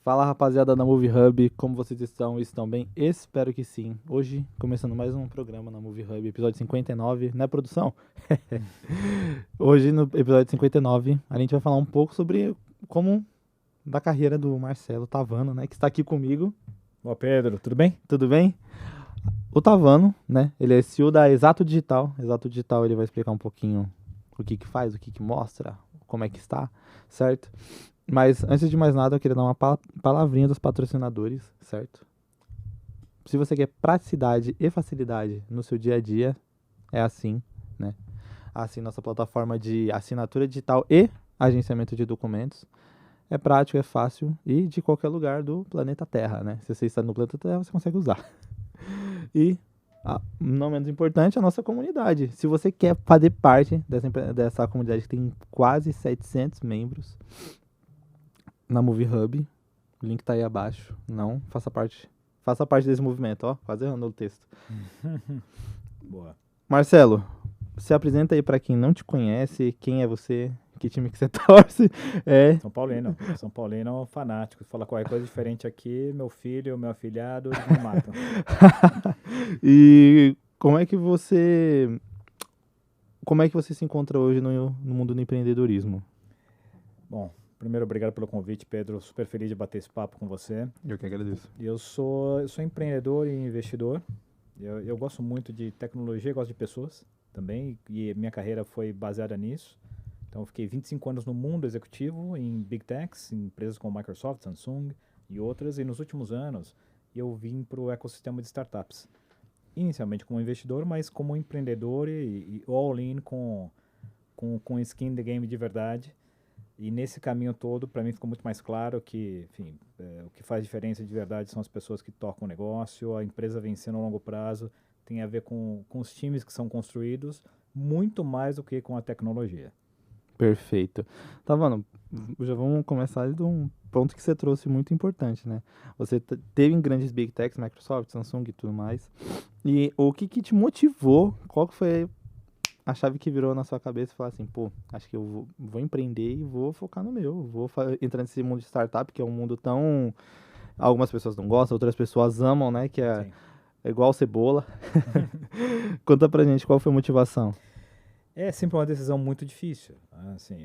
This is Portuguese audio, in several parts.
Fala rapaziada da Movie Hub, como vocês estão? Estão bem? Espero que sim. Hoje, começando mais um programa na Movie Hub, episódio 59, né produção? Hoje, no episódio 59, a gente vai falar um pouco sobre como da carreira do Marcelo Tavano, né? Que está aqui comigo. Boa, Pedro, tudo bem? Tudo bem? O Tavano, né? Ele é CEO da Exato Digital. Exato Digital, ele vai explicar um pouquinho o que que faz, o que que mostra, como é que está, certo? Mas antes de mais nada, eu queria dar uma palavrinha dos patrocinadores, certo? Se você quer praticidade e facilidade no seu dia a dia, é assim, né? Assim, nossa plataforma de assinatura digital e agenciamento de documentos. É prático, é fácil e de qualquer lugar do planeta Terra, né? Se você está no planeta Terra, você consegue usar. E, não menos importante, a nossa comunidade. Se você quer fazer parte dessa comunidade que tem quase 700 membros, na Movie Hub, o link tá aí abaixo. Não, faça parte desse movimento, ó, quase errando o texto. Boa. Marcelo, se apresenta aí pra quem não te conhece, quem é você, que time que você torce, São Paulino fanático. Se falar qualquer coisa diferente aqui, meu filho, meu afilhado, eles me matam. E como é que você se encontra hoje no mundo do empreendedorismo? Bom, primeiro, obrigado pelo convite, Pedro. Super feliz de bater esse papo com você. Eu que agradeço. Eu sou empreendedor e investidor. Eu gosto muito de tecnologia, gosto de pessoas também, e minha carreira foi baseada nisso. Então, eu fiquei 25 anos no mundo executivo, em Big Techs, em empresas como Microsoft, Samsung e outras, e nos últimos anos eu vim para o ecossistema de startups. Inicialmente como investidor, mas como empreendedor e all-in com skin in the game de verdade. E nesse caminho todo, para mim ficou muito mais claro que, enfim, o que faz diferença de verdade são as pessoas que tocam o negócio, a empresa vencendo a longo prazo, tem a ver com os times que são construídos, muito mais do que com a tecnologia. Perfeito. Tá vendo? Já vamos começar de um ponto que você trouxe muito importante, né? Você teve em grandes Big Techs, Microsoft, Samsung e tudo mais. E o que que te motivou? Qual que foi a chave que virou na sua cabeça e falar assim, pô, acho que eu vou empreender e vou focar no meu. Vou entrar nesse mundo de startup, que é um mundo tão... Algumas pessoas não gostam, outras pessoas amam, né? Que é igual cebola. Conta pra gente qual foi a motivação. É sempre uma decisão muito difícil. Assim,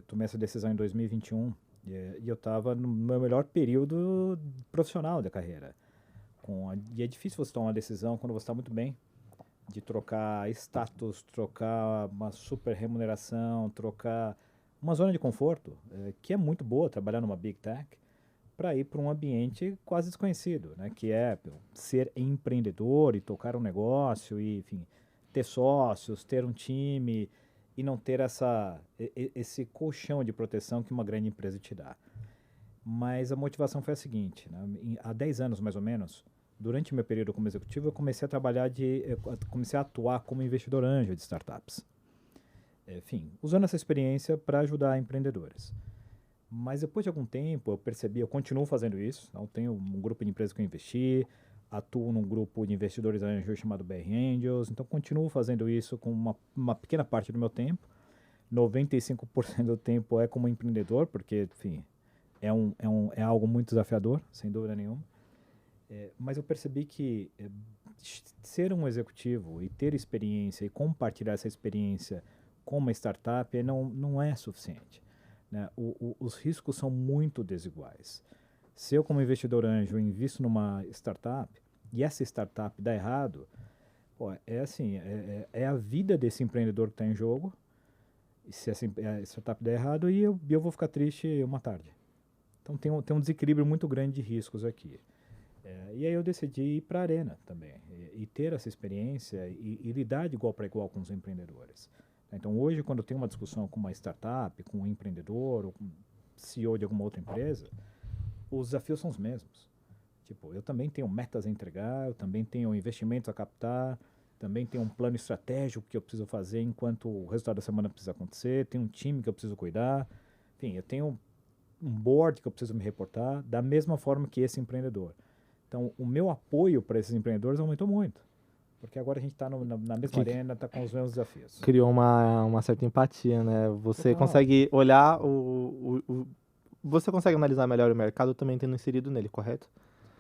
tomei essa decisão em 2021 e eu estava no meu melhor período profissional da carreira. E é difícil você tomar uma decisão quando você está muito bem, de trocar status, trocar uma super remuneração, trocar uma zona de conforto, que é muito boa trabalhar numa Big Tech, para ir para um ambiente quase desconhecido, né? Que é ser empreendedor e tocar um negócio e, enfim, ter sócios, ter um time e não ter esse colchão de proteção que uma grande empresa te dá. Mas a motivação foi a seguinte, né? Há 10 anos mais ou menos, durante o meu período como executivo, eu comecei a comecei a atuar como investidor anjo de startups. Enfim, usando essa experiência para ajudar empreendedores. Mas depois de algum tempo eu percebi, eu continuo fazendo isso, então tenho um grupo de empresas que eu investi, atuo num grupo de investidores anjos chamado BR Angels, então continuo fazendo isso com uma pequena parte do meu tempo. 95% do tempo é como empreendedor, porque, enfim, é algo muito desafiador, sem dúvida nenhuma. Mas eu percebi que ser um executivo e ter experiência e compartilhar essa experiência com uma startup não é suficiente. Né? Os riscos são muito desiguais. Se eu, como investidor anjo, invisto numa startup e essa startup dá errado, pô, é a vida desse empreendedor que está em jogo. E se essa startup der errado, eu vou ficar triste uma tarde. Então tem um desequilíbrio muito grande de riscos aqui. E aí eu decidi ir para a arena também e ter essa experiência e lidar de igual para igual com os empreendedores. Então hoje, quando eu tenho uma discussão com uma startup, com um empreendedor ou com um CEO de alguma outra empresa, os desafios são os mesmos. Tipo, eu também tenho metas a entregar, eu também tenho investimentos a captar, também tenho um plano estratégico que eu preciso fazer enquanto o resultado da semana precisa acontecer, tenho um time que eu preciso cuidar, enfim, eu tenho um board que eu preciso me reportar, da mesma forma que esse empreendedor. Então, o meu apoio para esses empreendedores aumentou muito. Porque agora a gente está na mesma arena, está com os mesmos desafios. Criou uma certa empatia, né? Você Total. consegue olhar você consegue analisar melhor o mercado também tendo inserido nele, correto?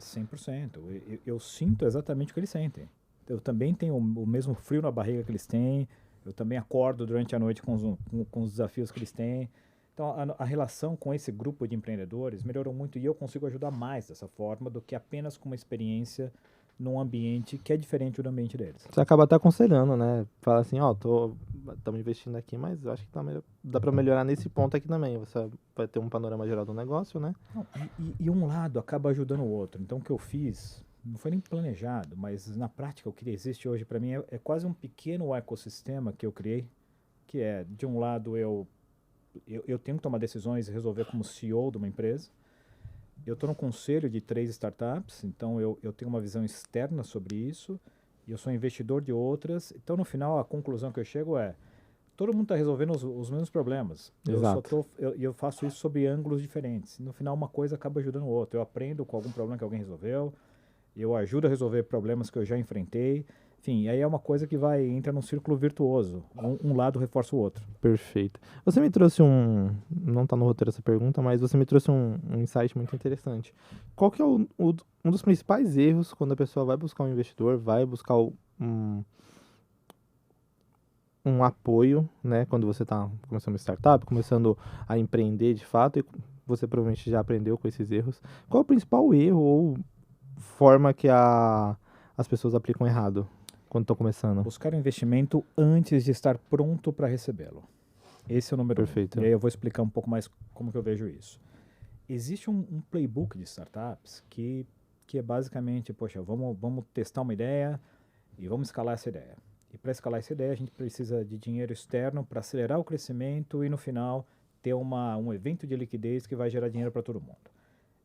100%. Eu sinto exatamente o que eles sentem. Eu também tenho o mesmo frio na barriga que eles têm. Eu também acordo durante a noite com os desafios que eles têm. Então, a relação com esse grupo de empreendedores melhorou muito e eu consigo ajudar mais dessa forma do que apenas com uma experiência num ambiente que é diferente do ambiente deles. Você acaba até aconselhando, né? Fala assim, ó, estamos investindo aqui, mas eu acho que dá para melhorar nesse ponto aqui também. Você vai ter um panorama geral do negócio, né? Não, e um lado acaba ajudando o outro. Então, o que eu fiz não foi nem planejado, mas na prática o que existe hoje para mim é quase um pequeno ecossistema que eu criei, que é, de um lado, eu tenho que tomar decisões e resolver como CEO de uma empresa. Eu estou no conselho de 3 startups, então eu tenho uma visão externa sobre isso, e eu sou investidor de outras. Então, no final, a conclusão que eu chego é, todo mundo está resolvendo os mesmos problemas. Exato. Eu faço isso sob ângulos diferentes. No final, uma coisa acaba ajudando o outro. Eu aprendo com algum problema que alguém resolveu, eu ajudo a resolver problemas que eu já enfrentei. Enfim, aí é uma coisa que entra num círculo virtuoso. Um lado reforça o outro. Perfeito. Você me trouxe não está no roteiro essa pergunta, mas você me trouxe um insight muito interessante. Qual que é um dos principais erros quando a pessoa vai buscar um investidor, vai buscar um apoio, né? Quando você está começando uma startup, começando a empreender de fato, e você provavelmente já aprendeu com esses erros. Qual é o principal erro ou forma que as pessoas aplicam errado quando estão começando? Buscar um investimento antes de estar pronto para recebê-lo. Esse é o número Perfeito. 1. E aí eu vou explicar um pouco mais como que eu vejo isso. Existe um playbook de startups que é basicamente, poxa, vamos testar uma ideia e vamos escalar essa ideia. E para escalar essa ideia, a gente precisa de dinheiro externo para acelerar o crescimento e, no final, ter um evento de liquidez que vai gerar dinheiro para todo mundo.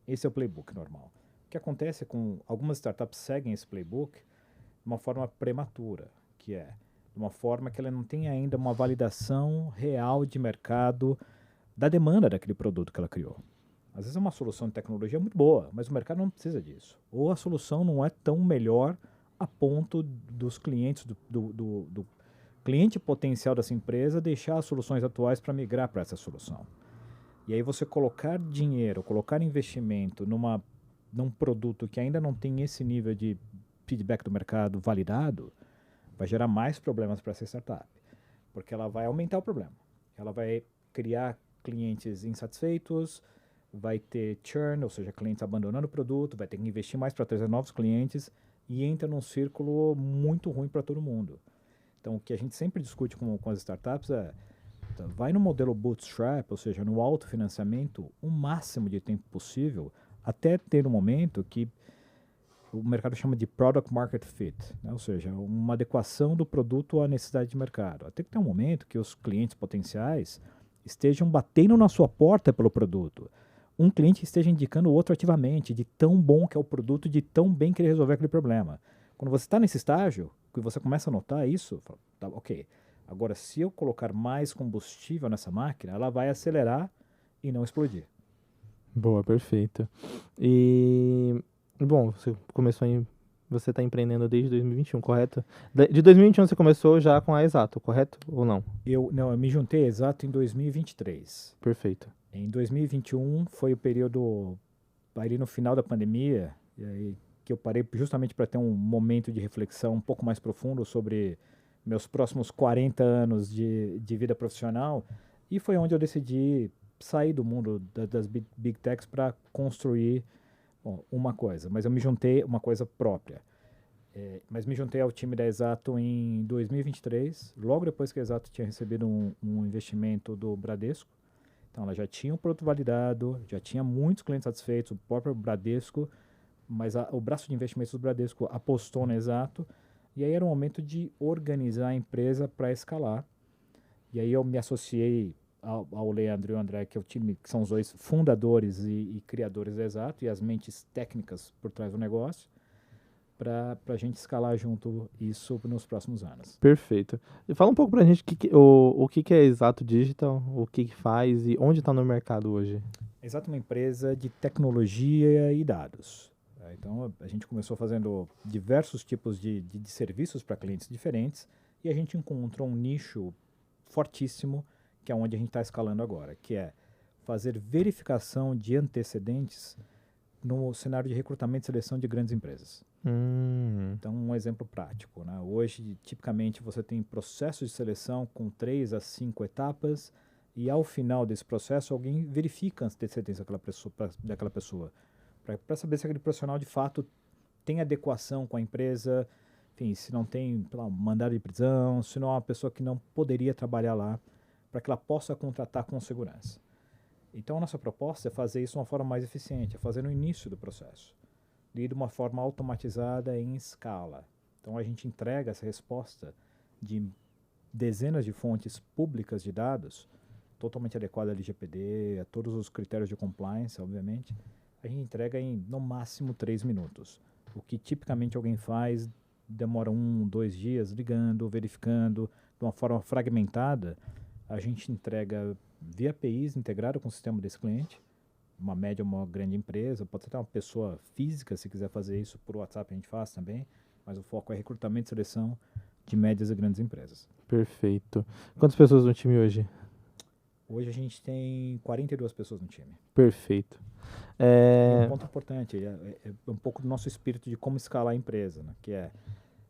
Esse é o playbook normal. O que acontece com algumas startups seguem esse playbook de uma forma prematura, que é de uma forma que ela não tem ainda uma validação real de mercado da demanda daquele produto que ela criou. Às vezes é uma solução de tecnologia muito boa, mas o mercado não precisa disso. Ou a solução não é tão melhor a ponto dos clientes, do cliente potencial dessa empresa deixar as soluções atuais para migrar para essa solução. E aí você colocar dinheiro, colocar investimento num produto que ainda não tem esse nível de feedback do mercado validado, vai gerar mais problemas para essa startup. Porque ela vai aumentar o problema. Ela vai criar clientes insatisfeitos, vai ter churn, ou seja, clientes abandonando o produto, vai ter que investir mais para trazer novos clientes e entra num círculo muito ruim para todo mundo. Então, o que a gente sempre discute com as startups é vai no modelo bootstrap, ou seja, no autofinanciamento, o máximo de tempo possível, até ter um momento que o mercado chama de product market fit, né? Ou seja, uma adequação do produto à necessidade de mercado. Até que tem um momento que os clientes potenciais estejam batendo na sua porta pelo produto. Um cliente esteja indicando o outro ativamente, de tão bom que é o produto, de tão bem que ele resolveu aquele problema. Quando você está nesse estágio, que você começa a notar isso, fala, tá, ok, agora se eu colocar mais combustível nessa máquina, ela vai acelerar e não explodir. Boa, perfeito. E, bom, você está empreendendo desde 2021, correto? De 2021 você começou já com a Exato, correto? Ou não? Eu me juntei Exato em 2023. Perfeito. Em 2021 foi o período ali no final da pandemia, e aí, que eu parei justamente para ter um momento de reflexão um pouco mais profundo sobre meus próximos 40 anos de vida profissional, e foi onde eu decidi sair do mundo das big techs para construir uma coisa, mas eu me juntei uma coisa própria. Mas me juntei ao time da Exato em 2023, logo depois que a Exato tinha recebido um investimento do Bradesco. Então, ela já tinha um produto validado, já tinha muitos clientes satisfeitos, o próprio Bradesco, mas o braço de investimentos do Bradesco apostou no Exato, e aí era o momento de organizar a empresa para escalar. E aí eu me associei ao Leandro e ao André, que é o time, que são os dois fundadores e criadores do Exato, e as mentes técnicas por trás do negócio, para a gente escalar junto isso nos próximos anos. Perfeito. E fala um pouco pra gente o que é Exato Digital, o que faz e onde está no mercado hoje. Exato, uma empresa de tecnologia e dados. Então, a gente começou fazendo diversos tipos de serviços para clientes diferentes e a gente encontrou um nicho fortíssimo, que é onde a gente está escalando agora, que é fazer verificação de antecedentes no cenário de recrutamento e seleção de grandes empresas. Então, um exemplo prático, né? Hoje, tipicamente, você tem processos de seleção com 3 a 5 etapas e, ao final desse processo, alguém verifica a antecedência daquela pessoa para saber se aquele profissional, de fato, tem adequação com a empresa, enfim, se não tem mandado de prisão, se não é uma pessoa que não poderia trabalhar lá, para que ela possa contratar com segurança. Então, a nossa proposta é fazer isso de uma forma mais eficiente, é fazer no início do processo, e de uma forma automatizada em escala. Então, a gente entrega essa resposta de dezenas de fontes públicas de dados, totalmente adequada ao LGPD, a todos os critérios de compliance, obviamente. A gente entrega em, no máximo, 3 minutos. O que tipicamente alguém faz demora 1, 2 dias ligando, verificando, de uma forma fragmentada. A gente entrega via APIs integrado com o sistema desse cliente, uma média, uma grande empresa, pode ser até uma pessoa física, se quiser fazer isso por WhatsApp a gente faz também, mas o foco é recrutamento e seleção de médias e grandes empresas. Perfeito. Quantas pessoas no time hoje? Hoje a gente tem 42 pessoas no time. Perfeito. E um ponto importante, é um pouco do nosso espírito de como escalar a empresa, né? Que é,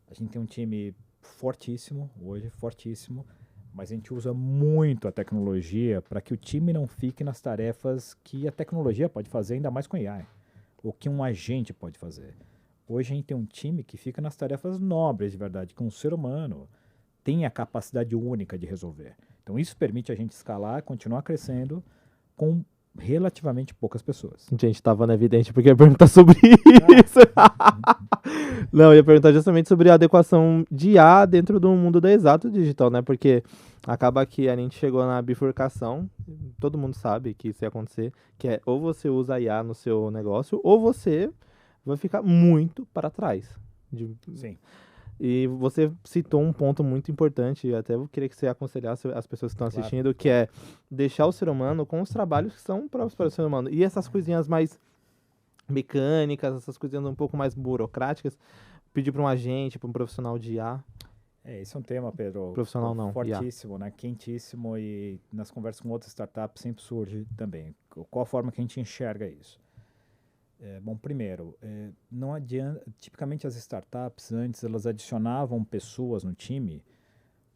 a gente tem um time fortíssimo, hoje fortíssimo, mas a gente usa muito a tecnologia para que o time não fique nas tarefas que a tecnologia pode fazer, ainda mais com AI, ou que um agente pode fazer. Hoje a gente tem um time que fica nas tarefas nobres, de verdade, que um ser humano tem a capacidade única de resolver. Então isso permite a gente escalar, continuar crescendo com relativamente poucas pessoas. Gente, estava na evidente porque eu ia perguntar sobre isso. Não, eu ia perguntar justamente sobre a adequação de IA dentro do mundo da exato digital, né? Porque acaba que a gente chegou na bifurcação, todo mundo sabe que isso ia acontecer, que é ou você usa IA no seu negócio, ou você vai ficar muito para trás. Sim. E você citou um ponto muito importante, e até eu queria que você aconselhasse as pessoas que estão assistindo, que é deixar o ser humano com os trabalhos que são próprios para o ser humano. E essas coisinhas mais mecânicas, essas coisinhas um pouco mais burocráticas, pedir para um agente, para um profissional de IA. Esse é um tema, Pedro, Profissional não, fortíssimo, né? Quentíssimo, e nas conversas com outras startups sempre surge também. Qual a forma que a gente enxerga isso? Bom, primeiro, não adianta, tipicamente as startups antes elas adicionavam pessoas no time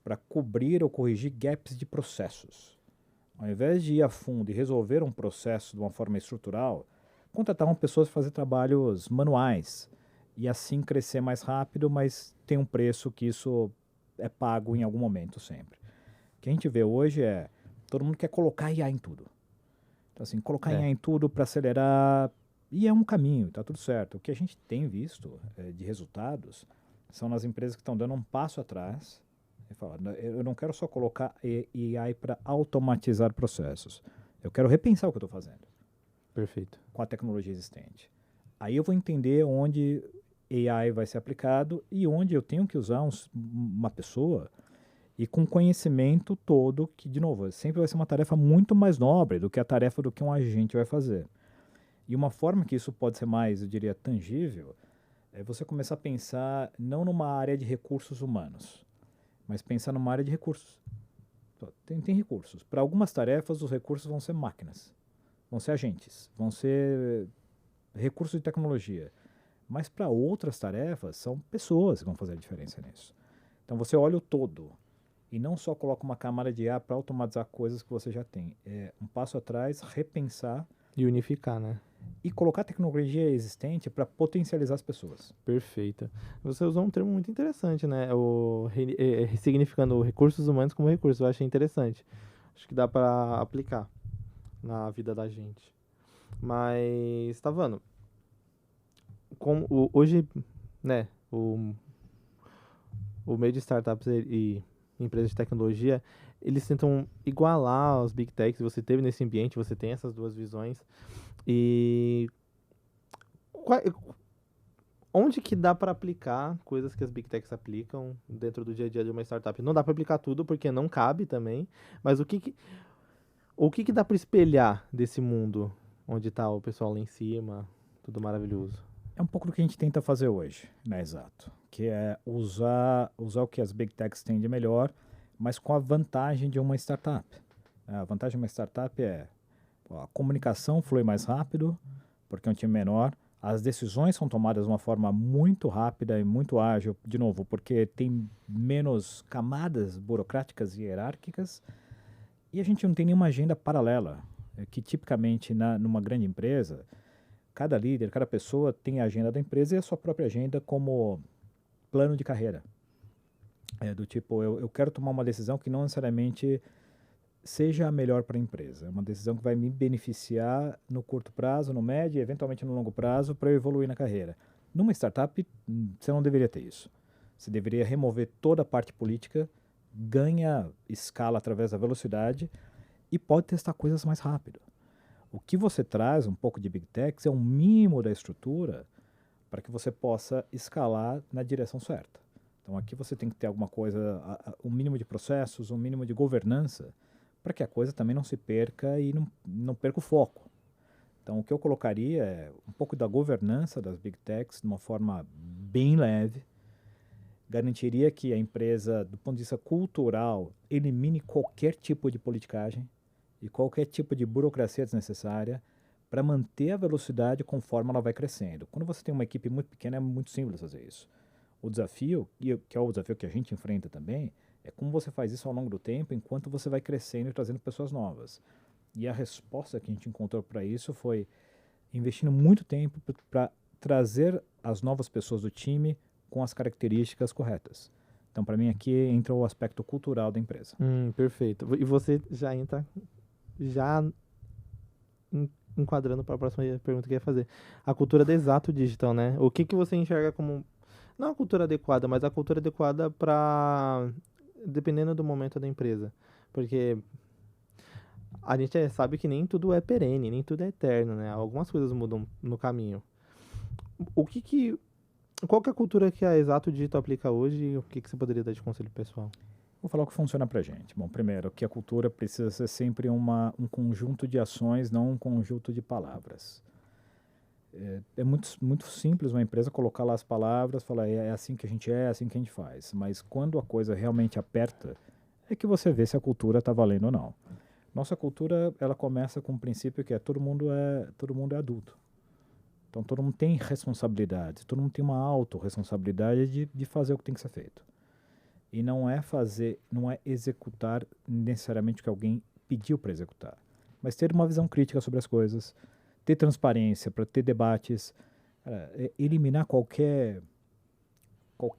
para cobrir ou corrigir gaps de processos. Ao invés de ir a fundo e resolver um processo de uma forma estrutural, contratavam pessoas para fazer trabalhos manuais e assim crescer mais rápido, mas tem um preço que isso é pago em algum momento sempre. O que a gente vê hoje é todo mundo quer colocar IA em tudo. Então, assim, colocar IA em tudo para acelerar. E é um caminho, está tudo certo. O que a gente tem visto de resultados são nas empresas que estão dando um passo atrás e falando, eu não quero só colocar AI para automatizar processos. Eu quero repensar o que eu estou fazendo. Perfeito. Com a tecnologia existente. Aí eu vou entender onde AI vai ser aplicado e onde eu tenho que usar uma pessoa e com conhecimento todo, que, de novo, sempre vai ser uma tarefa muito mais nobre do que a tarefa do que um agente vai fazer. E uma forma que isso pode ser mais, eu diria, tangível, é você começar a pensar não numa área de recursos humanos, mas pensar numa área de recursos. Tem recursos. Para algumas tarefas, os recursos vão ser máquinas, vão ser agentes, vão ser recursos de tecnologia. Mas para outras tarefas, são pessoas que vão fazer a diferença nisso. Então você olha o todo e não só coloca uma camada de IA para automatizar coisas que você já tem. É um passo atrás, repensar e unificar, né? E colocar a tecnologia existente para potencializar as pessoas. Perfeito. Você usou um termo muito interessante, né? Ressignificando recursos humanos como recursos. Eu achei interessante. Acho que dá para aplicar na vida da gente. Mas, tá vendo? Hoje, né? O meio de startups e empresas de tecnologia, eles tentam igualar os big techs. Você teve nesse ambiente, você tem essas duas visões. E onde que dá para aplicar coisas que as big techs aplicam dentro do dia a dia de uma startup? Não dá para aplicar tudo porque não cabe também, mas o que dá para espelhar desse mundo onde está o pessoal lá em cima, tudo maravilhoso? É um pouco do que a gente tenta fazer hoje, né? Exato. Que é usar o que as big techs têm de melhor, mas com a vantagem de uma startup. A vantagem de uma startup é A comunicação flui mais rápido, porque é um time menor. As decisões são tomadas de uma forma muito rápida e muito ágil, de novo, porque tem menos camadas burocráticas e hierárquicas, e a gente não tem nenhuma agenda paralela, que tipicamente numa grande empresa, cada líder, cada pessoa tem a agenda da empresa e a sua própria agenda como plano de carreira. Do tipo, eu quero tomar uma decisão que não necessariamente seja a melhor para a empresa. É uma decisão que vai me beneficiar no curto prazo, no médio e eventualmente no longo prazo para eu evoluir na carreira. Numa startup, você não deveria ter isso. Você deveria remover toda a parte política, ganha escala através da velocidade e pode testar coisas mais rápido. O que você traz, um pouco de Big Techs, é um mínimo da estrutura para que você possa escalar na direção certa. Então aqui você tem que ter alguma coisa, um mínimo de processos, um mínimo de governança, para que a coisa também não se perca e não perca o foco. Então o que eu colocaria é um pouco da governança das Big Techs de uma forma bem leve, garantiria que a empresa, do ponto de vista cultural, elimine qualquer tipo de politicagem e qualquer tipo de burocracia desnecessária para manter a velocidade conforme ela vai crescendo. Quando você tem uma equipe muito pequena, é muito simples fazer isso. O desafio, que é o desafio que a gente enfrenta também, é como você faz isso ao longo do tempo, enquanto você vai crescendo e trazendo pessoas novas. E a resposta que a gente encontrou para isso foi investindo muito tempo para trazer as novas pessoas do time com as características corretas. Então, para mim, aqui entra o aspecto cultural da empresa. Perfeito. E você já entra enquadrando para a próxima pergunta que eu ia fazer. A cultura da Exato Digital, né? O que você enxerga como, não a cultura adequada, mas a cultura adequada para, dependendo do momento da empresa. Porque a gente sabe que nem tudo é perene, nem tudo é eterno, né? Algumas coisas mudam no caminho. Qual que é a cultura que a Exato Digital aplica hoje e o que você poderia dar de conselho pessoal? Vou falar o que funciona para a gente. Bom, primeiro, que a cultura precisa ser sempre um conjunto de ações, não um conjunto de palavras. É muito simples uma empresa colocar lá as palavras, falar é assim que a gente é assim que a gente faz. Mas quando a coisa realmente aperta, é que você vê se a cultura está valendo ou não. Nossa cultura, ela começa com um princípio que é todo mundo é adulto. Então todo mundo tem responsabilidade, todo mundo tem uma autorresponsabilidade de fazer o que tem que ser feito. E não é executar necessariamente o que alguém pediu para executar, mas ter uma visão crítica sobre as coisas, ter transparência para ter debates, eliminar qualquer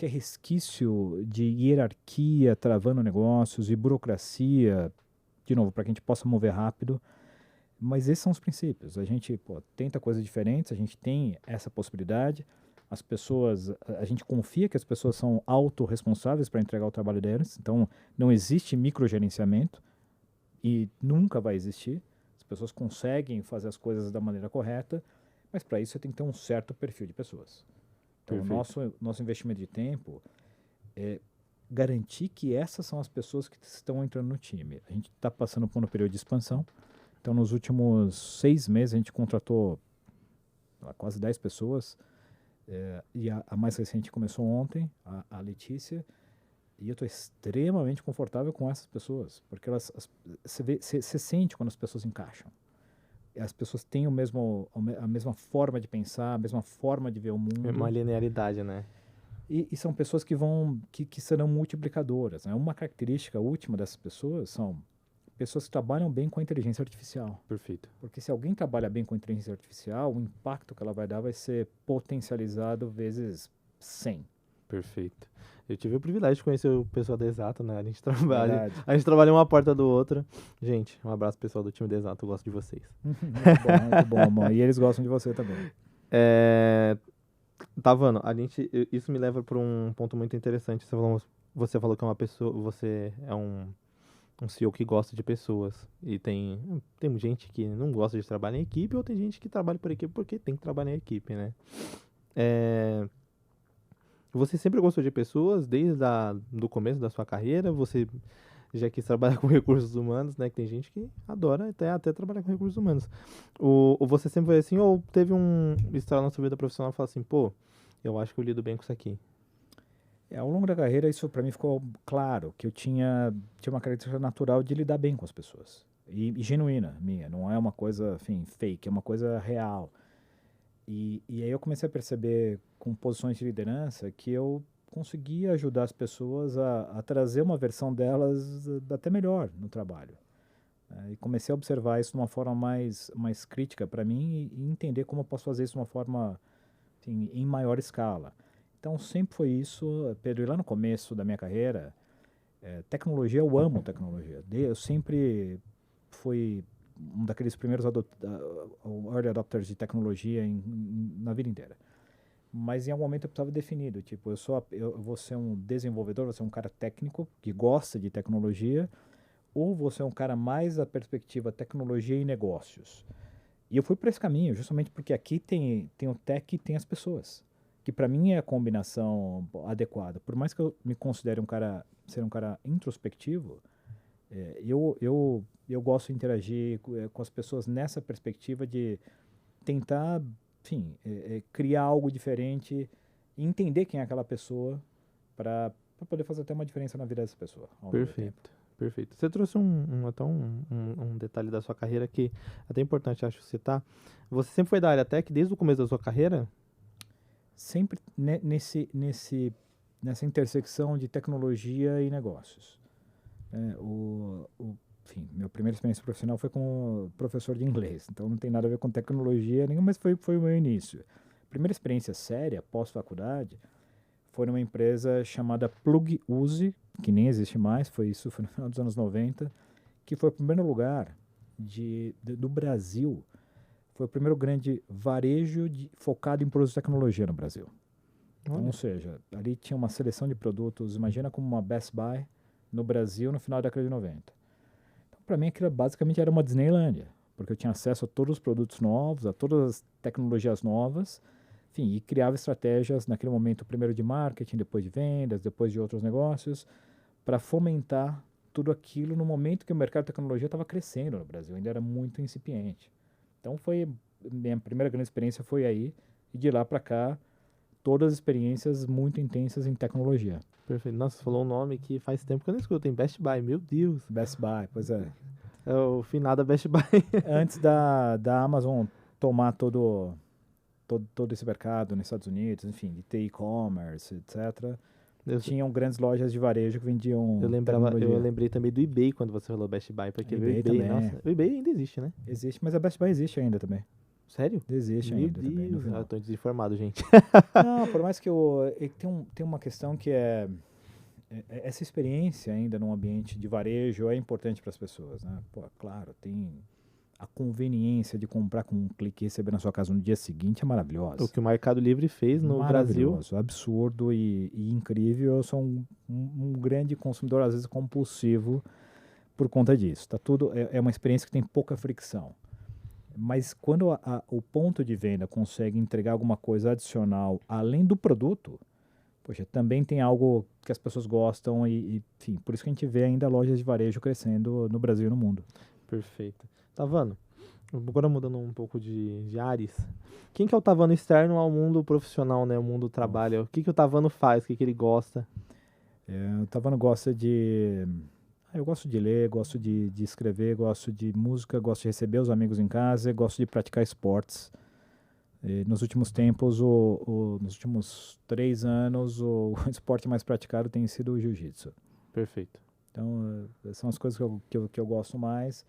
resquício de hierarquia travando negócios e burocracia, de novo, para que a gente possa mover rápido. Mas esses são os princípios. A gente tenta coisas diferentes, a gente tem essa possibilidade. As pessoas, a gente confia que as pessoas são autorresponsáveis para entregar o trabalho delas, então não existe microgerenciamento e nunca vai existir. As pessoas conseguem fazer as coisas da maneira correta, mas para isso você tem que ter um certo perfil de pessoas. Então, o nosso investimento de tempo é garantir que essas são as pessoas que estão entrando no time. A gente está passando por um período de expansão, então nos últimos 6 meses a gente contratou quase 10 pessoas, e a mais recente começou ontem, a Letícia, e eu estou extremamente confortável com essas pessoas, porque você sente quando as pessoas encaixam. As pessoas têm a mesma forma de pensar, a mesma forma de ver o mundo. Uma linearidade, né? E são pessoas que serão multiplicadoras. Né? Uma característica última dessas pessoas são pessoas que trabalham bem com a inteligência artificial. Perfeito. Porque se alguém trabalha bem com a inteligência artificial, o impacto que ela vai dar vai ser potencializado vezes 100. Perfeito. Eu tive o privilégio de conhecer o pessoal da Exato, né? A gente trabalha uma porta do outro. Gente, um abraço pessoal do time da Exato, eu gosto de vocês. Muito bom, amor. E eles gostam de você também. Tavano, isso me leva para um ponto muito interessante. Você falou que é uma pessoa, você é um CEO que gosta de pessoas. E tem gente que não gosta de trabalhar em equipe, ou tem gente que trabalha por equipe porque tem que trabalhar em equipe, né? Você sempre gostou de pessoas desde do começo da sua carreira? Você já quis trabalhar com recursos humanos, né? Que tem gente que adora até trabalhar com recursos humanos. Ou você sempre foi assim, ou teve um estralo na sua vida profissional e falou assim, pô, eu acho que eu lido bem com isso aqui? Ao longo da carreira, isso para mim ficou claro, que eu tinha uma característica natural de lidar bem com as pessoas. e genuína minha, não é uma coisa, enfim, fake, é uma coisa real. E aí eu comecei a perceber, com posições de liderança, que eu conseguia ajudar as pessoas a trazer uma versão delas até melhor no trabalho. E comecei a observar isso de uma forma mais crítica para mim e entender como eu posso fazer isso de uma forma, assim, em maior escala. Então sempre foi isso, Pedro. E lá no começo da minha carreira, tecnologia, eu amo tecnologia. Eu sempre fui um daqueles primeiros early adopters de tecnologia na vida inteira. Mas em algum momento eu precisava definido, tipo, eu vou ser um desenvolvedor, vou ser um cara técnico que gosta de tecnologia, ou vou ser um cara mais da perspectiva tecnologia e negócios. E eu fui para esse caminho, justamente porque aqui tem o tech e tem as pessoas, que para mim é a combinação adequada. Por mais que eu me considere ser um cara introspectivo, eu gosto de interagir com as pessoas nessa perspectiva de tentar, enfim, criar algo diferente e entender quem é aquela pessoa para poder fazer até uma diferença na vida dessa pessoa ao longo do tempo. Perfeito, perfeito. Você trouxe até um detalhe da sua carreira que é até importante, acho, citar. Você sempre foi da área tech desde o começo da sua carreira? Sempre nessa intersecção de tecnologia e negócios. Enfim, minha primeira experiência profissional foi como professor de inglês, então não tem nada a ver com tecnologia nenhuma, mas foi o meu início. Primeira experiência séria, pós-faculdade, foi numa empresa chamada Plug-Use, que nem existe mais, foi no final dos anos 90, que foi o primeiro lugar do Brasil, foi o primeiro grande varejo focado em produtos de tecnologia no Brasil. Então, ou seja, ali tinha uma seleção de produtos, imagina como uma Best Buy no Brasil no final da década de 90. Então, para mim, aquilo basicamente era uma Disneylândia, porque eu tinha acesso a todos os produtos novos, a todas as tecnologias novas, enfim, e criava estratégias naquele momento, primeiro de marketing, depois de vendas, depois de outros negócios, para fomentar tudo aquilo no momento que o mercado de tecnologia estava crescendo no Brasil, ainda era muito incipiente. Então, minha primeira grande experiência foi aí, e de lá para cá, todas as experiências muito intensas em tecnologia. Perfeito. Nossa, você falou um nome que faz tempo que eu não escuto, tem Best Buy, meu Deus. Best Buy, pois é. É o finado Best Buy. Antes da Amazon tomar todo esse mercado nos Estados Unidos, enfim, de ter e-commerce, etc., tinham grandes lojas de varejo que vendiam tecnologia. Eu lembrei também do eBay quando você falou Best Buy, porque o eBay, nossa, o eBay ainda existe, né? Existe, mas a Best Buy existe ainda também. Sério? Existe Meu ainda Deus. também, no final. Eu tô desinformado, gente. Não, por mais que tem uma questão que essa experiência ainda num ambiente de varejo é importante para as pessoas, né? Pô, claro, tem a conveniência de comprar com um clique e receber na sua casa no dia seguinte é maravilhosa. O que o Mercado Livre fez no Brasil. Absurdo e incrível. Eu sou um grande consumidor, às vezes compulsivo, por conta disso. Tá tudo, é uma experiência que tem pouca fricção. Mas quando o ponto de venda consegue entregar alguma coisa adicional além do produto, poxa, também tem algo que as pessoas gostam enfim, por isso que a gente vê ainda lojas de varejo crescendo no Brasil e no mundo. Perfeito. Tavano, agora mudando um pouco de ares, quem que é o Tavano externo ao mundo profissional, né? O mundo do trabalho? O que o Tavano faz? O que ele gosta? O Tavano gosta eu gosto de ler, gosto de escrever, gosto de música, gosto de receber os amigos em casa, gosto de praticar esportes. Nos últimos tempos, nos últimos 3 anos, o esporte mais praticado tem sido o jiu-jitsu. Perfeito. Então, são as coisas que eu gosto mais.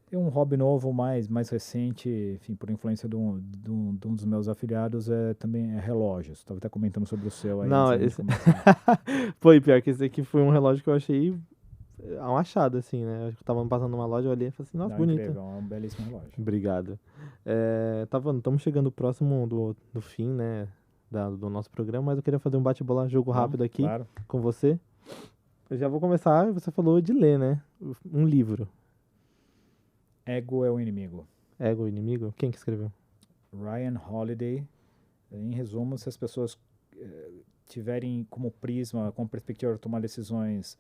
Tem um hobby novo, mais recente, enfim, por influência de um dos meus afiliados, também é relógios. Estava até comentando sobre o seu aí. Não, foi pior que esse aqui foi um relógio que eu achei um achado, assim, né? Eu tava passando numa loja, eu olhei e falei assim, nossa, bonito. Incrível, é um belíssimo relógio. Obrigado. Tavano, estamos chegando próximo do fim, né, do nosso programa, mas eu queria fazer um bate-bola, jogo rápido aqui, claro, com você. Eu já vou começar, você falou de ler, né? Um livro. Ego é o Inimigo. Ego é o Inimigo? Quem que escreveu? Ryan Holiday. Em resumo, se as pessoas tiverem como prisma, como perspectiva de tomar decisões,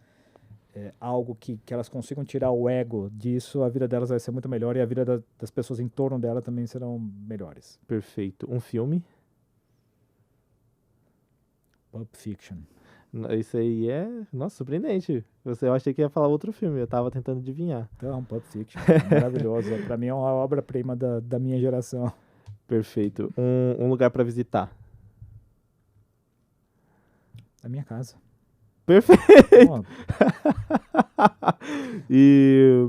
algo que elas consigam tirar o ego disso, a vida delas vai ser muito melhor e a vida das pessoas em torno dela também serão melhores. Perfeito. Um filme? Pulp Fiction. Isso aí é, nossa, surpreendente. Eu achei que ia falar outro filme, eu tava tentando adivinhar. Então, Pulp Fiction, maravilhoso. Pra mim é uma obra-prima da minha geração. Perfeito. Um lugar pra visitar. Da minha casa. Perfeito. Ó, E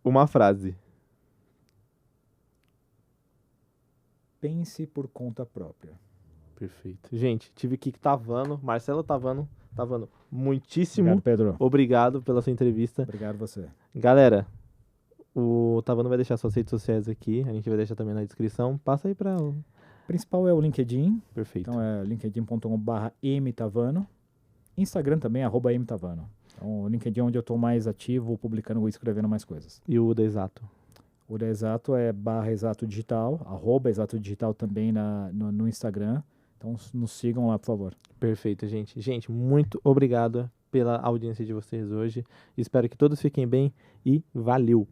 uma frase. pense por conta própria. Perfeito. Gente, tive aqui Tavano, Marcelo Tavano. Tavano, muitíssimo Obrigado, Pedro. obrigado pela sua entrevista. Obrigado você. Galera, o Tavano vai deixar suas redes sociais aqui, a gente vai deixar também na descrição. Passa aí pra... O principal é o LinkedIn. Perfeito. Então é linkedin.com/mtavano. Instagram também, @mtavano. Então o LinkedIn é onde eu estou mais ativo, publicando e escrevendo mais coisas. E o da Exato? O da Exato é @exatodigital, @exatodigital também no Instagram. Então nos sigam lá, por favor. Perfeito, gente. Gente, muito obrigado pela audiência de vocês hoje. Espero que todos fiquem bem e valeu!